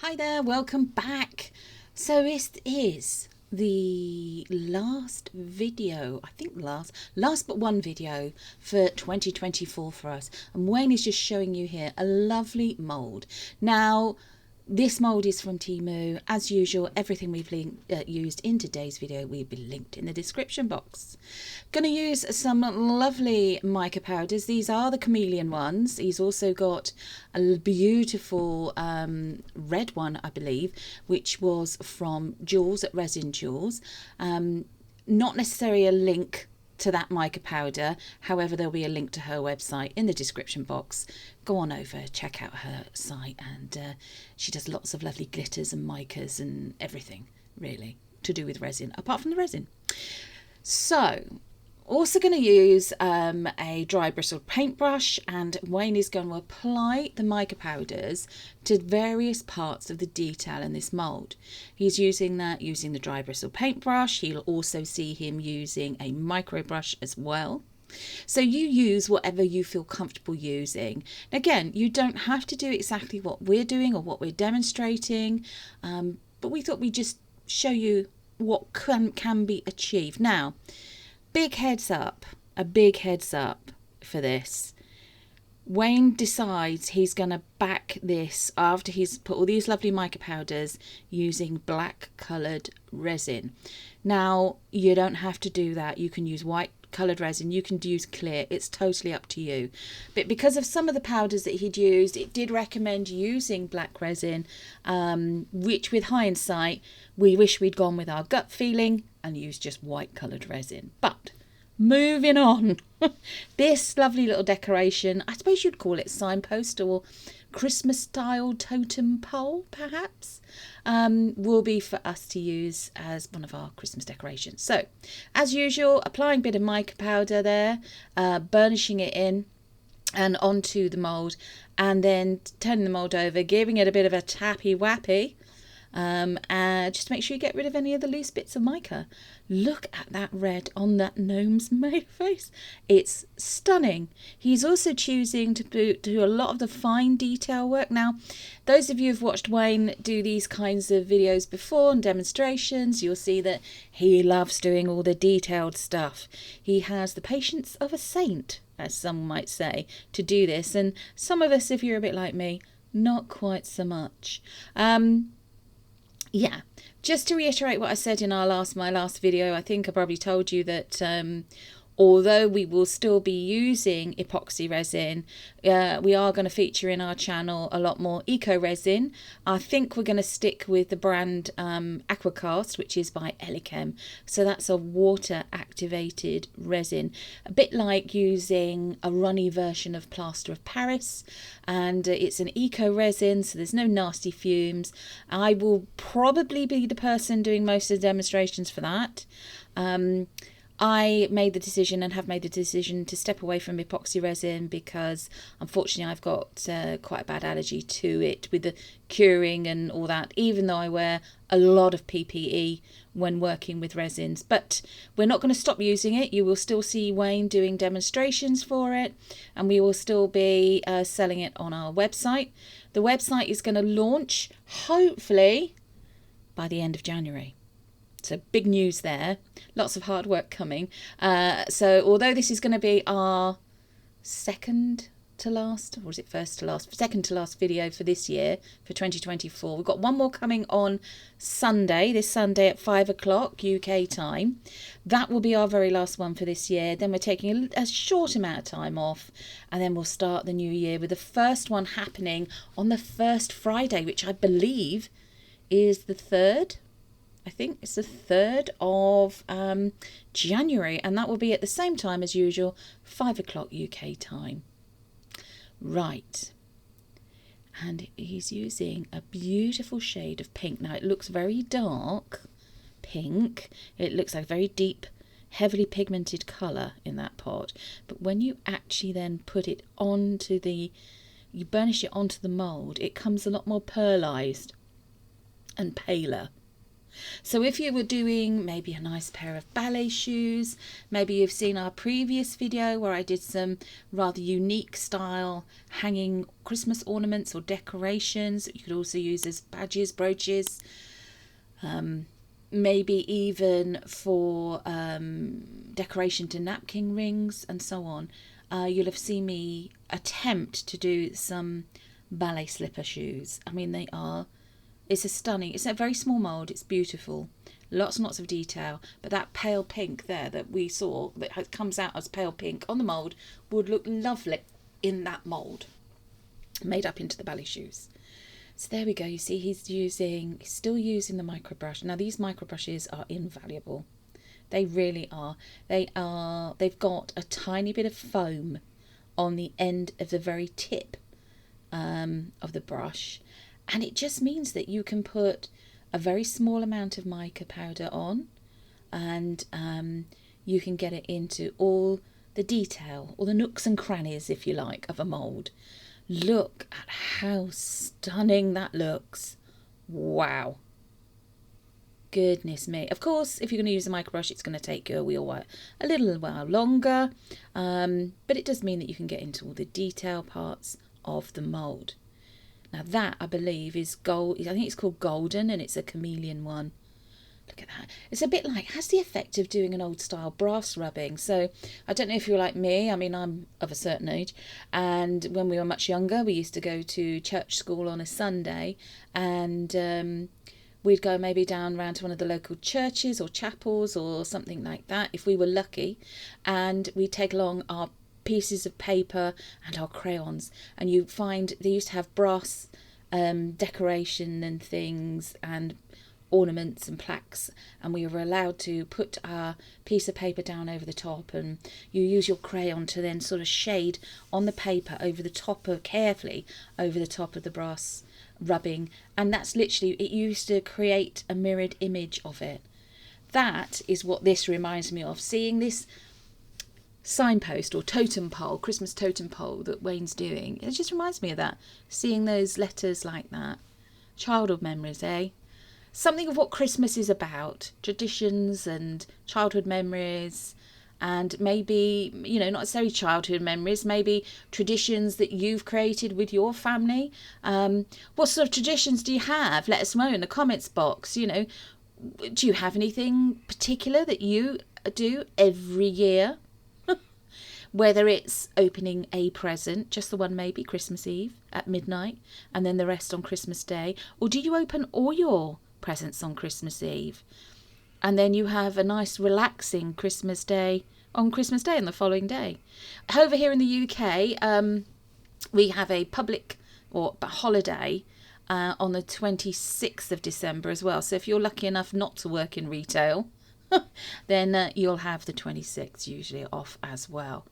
Hi there, welcome back. So this is the last video, I think last but one video for 2024 for us. And Wayne is just showing you here a lovely mould. Now, this mould is from Temu. As usual, everything we've used in today's video will be linked in the description box. Going to use some lovely mica powders. These are the chameleon ones. He's also got a beautiful red one, I believe, which was from Jules at Resin Jules. Not necessarily a link to that mica powder, however there'll be a link to her website in the description box. Go on over, check out her site, and she does lots of lovely glitters and micas and everything really to do with resin, apart from the resin. So also going to use a dry bristled paintbrush, and Wayne is going to apply the mica powders to various parts of the detail in this mould. He's using the dry bristled paintbrush. You'll also see him using a micro brush as well. So you use whatever you feel comfortable using. Again, you don't have to do exactly what we're doing or what we're demonstrating, but we thought we'd just show you what can be achieved. Now, a big heads up for this. Wayne decides he's going to back this after he's put all these lovely mica powders using black coloured resin. Now, you don't have to do that. You can use white coloured resin, you can use clear, it's totally up to you. But because of some of the powders that he'd used, it did recommend using black resin, which with hindsight, we wish we'd gone with our gut feeling and used just white coloured resin. But moving on, this lovely little decoration, I suppose you'd call it signpost or Christmas style totem pole perhaps, will be for us to use as one of our Christmas decorations. So as usual, applying a bit of mica powder there, burnishing it in and onto the mould, and then turning the mould over, giving it a bit of a tappy wappy, and just make sure you get rid of any of the loose bits of mica. Look at that red on that gnome's face. It's stunning. He's also choosing to do a lot of the fine detail work. Now, those of you who've watched Wayne do these kinds of videos before and demonstrations, you'll see that he loves doing all the detailed stuff. He has the patience of a saint, as some might say, to do this. And some of us, if you're a bit like me, not quite so much. Yeah, just to reiterate what I said in my last video, I think I probably told you that although we will still be using epoxy resin, we are going to feature in our channel a lot more eco resin. I think we're going to stick with the brand Aquacast, which is by Elichem. So that's a water activated resin, a bit like using a runny version of plaster of Paris, and it's an eco resin, so there's no nasty fumes. I will probably be the person doing most of the demonstrations for that. I made the decision and have made the decision to step away from epoxy resin because unfortunately I've got quite a bad allergy to it with the curing and all that, even though I wear a lot of PPE when working with resins. But we're not going to stop using it. You will still see Wayne doing demonstrations for it, and we will still be selling it on our website. The website is going to launch hopefully by the end of January. So big news there, lots of hard work coming. So although this is going to be our second to last video for this year, for 2024, we've got one more coming on Sunday, this Sunday at 5 o'clock UK time. That will be our very last one for this year. Then we're taking a short amount of time off, and then we'll start the new year with the first one happening on the first Friday, which I believe is the 3rd. I think it's the 3rd of January, and that will be at the same time as usual, 5 o'clock UK time. Right. And he's using a beautiful shade of pink. Now, it looks very dark pink. It looks like a very deep, heavily pigmented colour in that pot. But when you actually then put it onto you burnish it onto the mould, it comes a lot more pearlised and paler. So if you were doing maybe a nice pair of ballet shoes, maybe you've seen our previous video where I did some rather unique style hanging Christmas ornaments or decorations that you could also use as badges, brooches, maybe even for decoration to napkin rings and so on. You'll have seen me attempt to do some ballet slipper shoes. I mean, it's a very small mould, it's beautiful, lots and lots of detail, but that pale pink there that we saw, that comes out as pale pink on the mould, would look lovely in that mould, made up into the ballet shoes. So there we go, you see he's still using the micro brush. Now these micro brushes are invaluable. They really are. They've got a tiny bit of foam on the end of the very tip of the brush, and it just means that you can put a very small amount of mica powder on, and you can get it into all the detail, all the nooks and crannies, if you like, of a mould. Look at how stunning that looks. Wow. Goodness me. Of course, if you're going to use a micro brush, it's going to take you a little while longer, but it does mean that you can get into all the detail parts of the mould. Now that, I believe, is gold. I think it's called golden, and it's a chameleon one. Look at that. It's a bit like, has the effect of doing an old style brass rubbing. So I don't know if you're like me. I mean, I'm of a certain age, and when we were much younger, we used to go to church school on a Sunday, and we'd go maybe down round to one of the local churches or chapels or something like that, if we were lucky, and we'd take along our pieces of paper and our crayons, and you find they used to have brass decoration and things and ornaments and plaques, and we were allowed to put our piece of paper down over the top, and you use your crayon to then sort of shade on the paper carefully over the top of the brass rubbing, and that's literally, it used to create a mirrored image of it. That is what this reminds me of, seeing this signpost or totem pole, Christmas totem pole that Wayne's doing. It just reminds me of that, seeing those letters like that. Childhood memories, eh? Something of what Christmas is about, traditions and childhood memories, and maybe, not necessarily childhood memories, maybe traditions that you've created with your family. What sort of traditions do you have? Let us know in the comments box. Do you have anything particular that you do every year? Whether it's opening a present, just the one maybe Christmas Eve at midnight, and then the rest on Christmas Day, or do you open all your presents on Christmas Eve, and then you have a nice relaxing Christmas Day on Christmas Day and the following day? Over here in the UK, we have a public or holiday on the 26th of December as well. So if you're lucky enough not to work in retail, then you'll have the 26th usually off as well.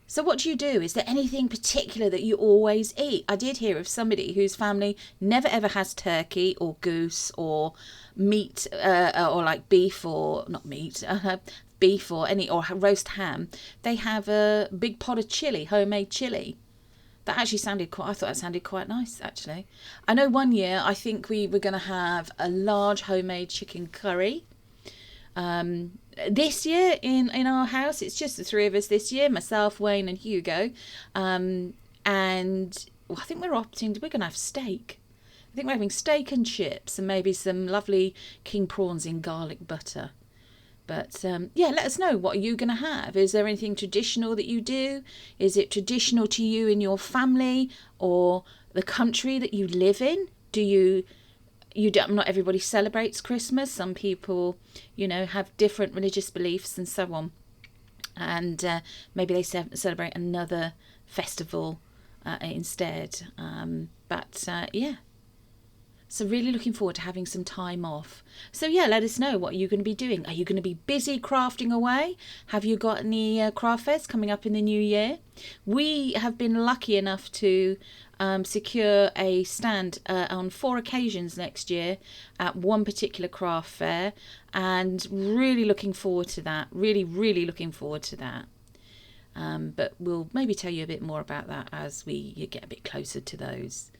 So what do you do? Is there anything particular that you always eat? I did hear of somebody whose family never ever has turkey or goose or meat, or like beef, or not meat, beef or roast ham. They have a big pot of chili, homemade chili. That actually I thought that sounded quite nice, actually. I know one year I think we were going to have a large homemade chicken curry. This year in our house, it's just the three of us this year, myself, Wayne and Hugo, and I think we're going to have steak. I think we're having steak and chips and maybe some lovely king prawns in garlic butter. But let us know, what are you going to have? Is there anything traditional that you do? Is it traditional to you in your family or the country that you live in? Not everybody celebrates Christmas. Some people, have different religious beliefs and so on. And maybe they celebrate another festival instead. So really looking forward to having some time off. So let us know, what are you going to be doing? Are you going to be busy crafting away? Have you got any craft fairs coming up in the new year? We have been lucky enough to secure a stand on 4 occasions next year at one particular craft fair, and really looking forward to that. Really looking forward to that. But we'll maybe tell you a bit more about that as we get a bit closer to those.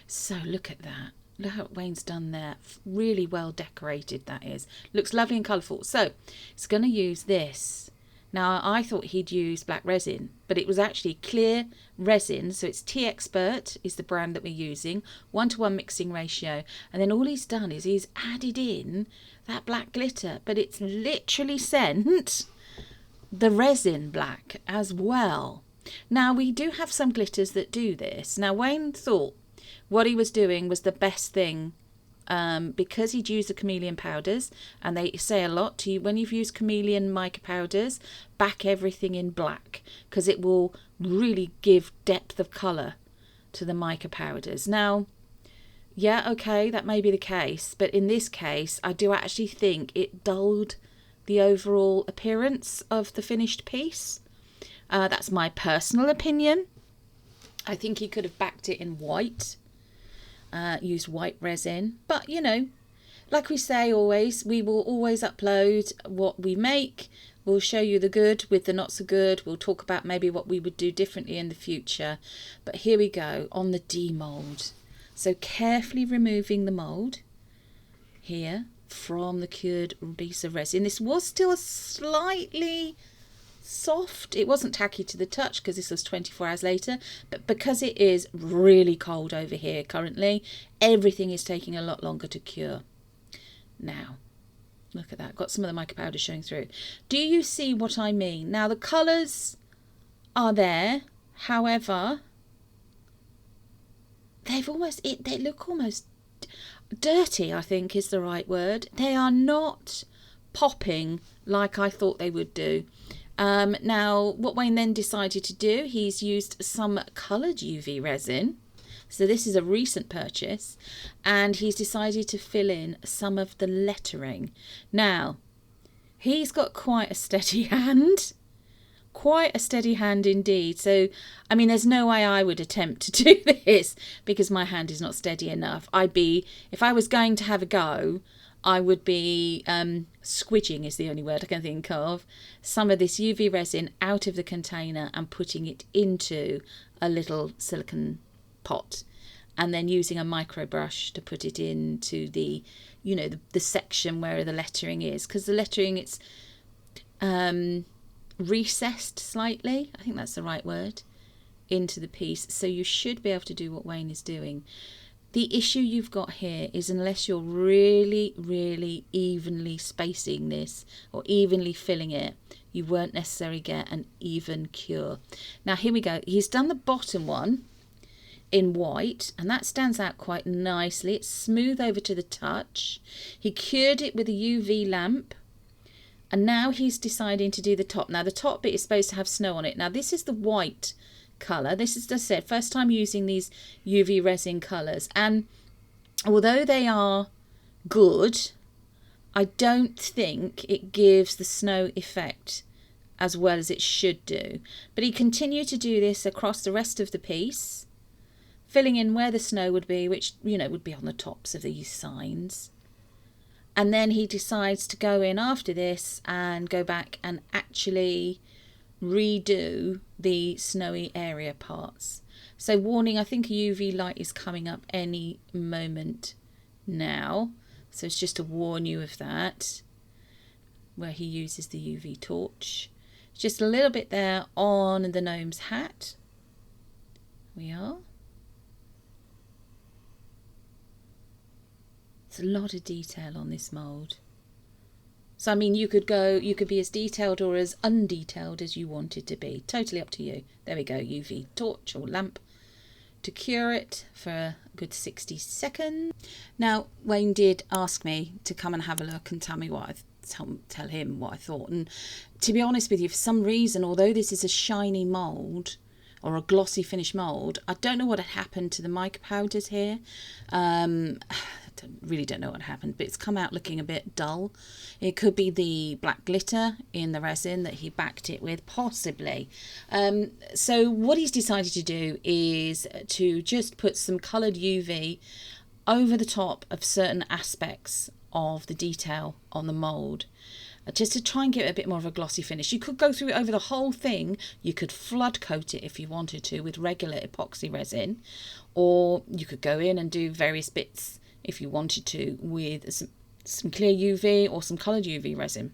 So look at that. Look how Wayne's done there. Really well decorated, that is. Looks lovely and colourful. So it's going to use this. Now, I thought he'd use black resin, but it was actually clear resin. So it's Tea Expert is the brand that we're using. 1:1 mixing ratio. And then all he's done is he's added in that black glitter. But it's literally sent the resin black as well. Now, we do have some glitters that do this. Now, Wayne thought what he was doing was the best thing, because he'd used the chameleon powders, and they say a lot to you when you've used chameleon mica powders, back everything in black, because it will really give depth of colour to the mica powders. Now, yeah, okay, that may be the case, but in this case, I do actually think it dulled the overall appearance of the finished piece. That's my personal opinion. I think he could have backed it in white. Used white resin, but you know, like we say always, we will always upload what we make. We'll show you the good with the not so good. We'll talk about maybe what we would do differently in the future. But here we go on the demold. So carefully removing the mold here from the cured piece of resin. This was still a slightly soft, it wasn't tacky to the touch because this was 24 hours later, but because it is really cold over here currently, everything is taking a lot longer to cure. Now look at that, got some of the mica powder showing through. Do you see what I mean? Now the colours are there, however they look almost dirty, I think is the right word. They are not popping like I thought they would do. Now, what Wayne then decided to do, he's used some coloured UV resin. So this is a recent purchase. And he's decided to fill in some of the lettering. Now, he's got quite a steady hand. Quite a steady hand indeed. So, I mean, there's no way I would attempt to do this because my hand is not steady enough. If I was going to have a go, I would be squidging is the only word I can think of, some of this UV resin out of the container and putting it into a little silicone pot, and then using a micro brush to put it into the, you know, the section where the lettering is, because the lettering, it's recessed slightly, I think that's the right word, into the piece. So you should be able to do what Wayne is doing. The issue you've got here is unless you're really, really evenly spacing this or evenly filling it, you won't necessarily get an even cure. Now here we go. He's done the bottom one in white, and that stands out quite nicely. It's smooth over to the touch. He cured it with a UV lamp, and now he's deciding to do the top. Now the top bit is supposed to have snow on it. Now this is the white colour. This is, as I said, first time using these UV resin colours, and although they are good, I don't think it gives the snow effect as well as it should do. But he continued to do this across the rest of the piece, filling in where the snow would be, which, you know, would be on the tops of these signs. And then he decides to go in after this and go back and actually redo the snowy area parts. So warning, I think a UV light is coming up any moment now, so it's just to warn you of that, where he uses the UV torch. Just a little bit there on the gnome's hat. We are. There's a lot of detail on this mould. So, I mean, you could be as detailed or as undetailed as you wanted to be. Totally up to you. There we go, UV torch or lamp to cure it for a good 60 seconds. Now, Wayne did ask me to come and have a look and tell me tell him what I thought. And to be honest with you, for some reason, although this is a shiny mould or a glossy finish mould, I don't know what had happened to the mica powders here. Really don't know what happened, but it's come out looking a bit dull. It could be the black glitter in the resin that he backed it with, possibly. So what he's decided to do is to just put some coloured UV over the top of certain aspects of the detail on the mould, just to try and give it a bit more of a glossy finish. You could go through it over the whole thing. You could flood coat it if you wanted to with regular epoxy resin, or you could go in and do various bits if you wanted to, with some clear UV or some coloured UV resin.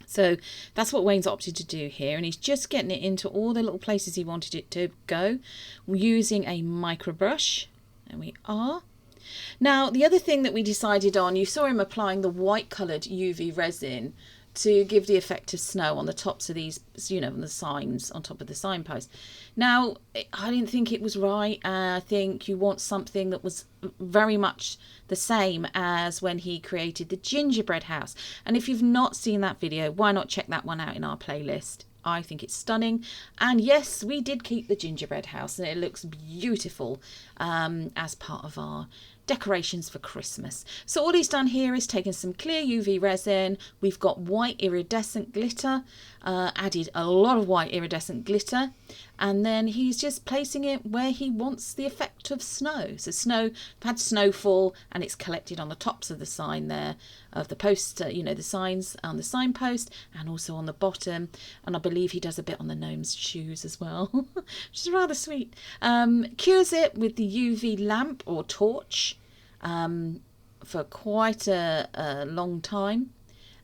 So that's what Wayne's opted to do here, and he's just getting it into all the little places he wanted it to go using a micro brush. There we are. Now, the other thing that we decided on, you saw him applying the white coloured UV resin to give the effect of snow on the tops of these, you know, on the signs, on top of the signpost. Now, I didn't think it was right. I think you want something that was very much the same as when he created the gingerbread house. And if you've not seen that video, why not check that one out in our playlist? I think it's stunning. And yes, we did keep the gingerbread house, and it looks beautiful as part of our decorations for Christmas. So all he's done here is taken some clear UV resin. We've got white iridescent glitter, added a lot of white iridescent glitter, and then he's just placing it where he wants the effect of snow. So snow, we've had snowfall, and it's collected on the tops of the sign there, of the post, you know, the signs on the signpost, and also on the bottom. And I believe he does a bit on the gnome's shoes as well, which is rather sweet. Cures it with the UV lamp or torch for quite a long time.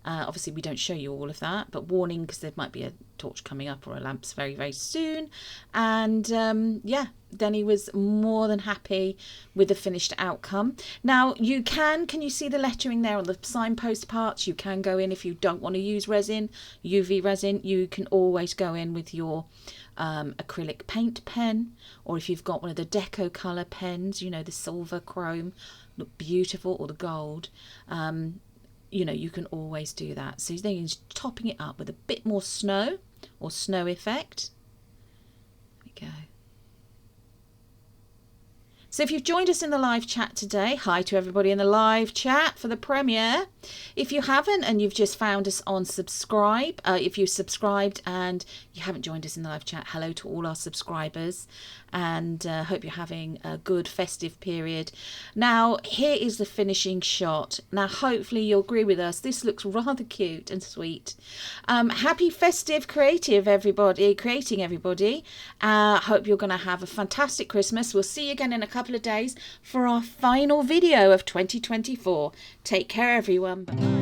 Obviously, we don't show you all of that, but warning, because there might be a torch coming up or a lamps very, very soon. And yeah, then he was more than happy with the finished outcome. Now, you can you see the lettering there on the signpost parts? You can go in if you don't want to use resin, UV resin. You can always go in with your acrylic paint pen, or if you've got one of the deco colour pens, you know, the silver chrome, look beautiful, or the gold. You know, you can always do that. So then you're topping it up with a bit more snow or snow effect. There we go. So if you've joined us in the live chat today, hi to everybody in the live chat for the premiere. If you haven't and you've just found us on subscribe, if you subscribed and you haven't joined us in the live chat, hello to all our subscribers, and hope you're having a good festive period. Now, here is the finishing shot. Now, hopefully you'll agree with us. This looks rather cute and sweet. Happy festive creating, everybody. Hope you're going to have a fantastic Christmas. We'll see you again in a couple of days for our final video of 2024. Take care, everyone. Bye-bye.